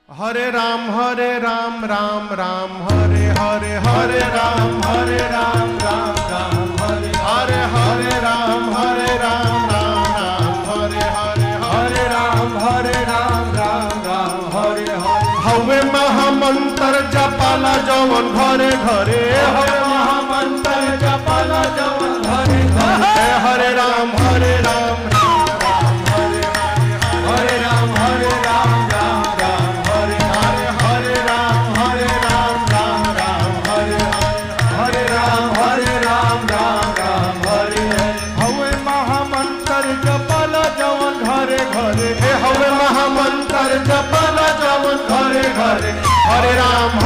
हरे राम राम राम हरे हरे हरे राम राम राम हरे हरे हरे राम राम हरे हरे हरे राम राम हरे हरे हवे महामंत्र जपाला जवन घरे घरे हवे महामंत्र जपाला जवन घरे घरे हरे राम हरे राम हरे राम हरे राम हवे महामंत्र जपाला जवन घरे घरे हरे राम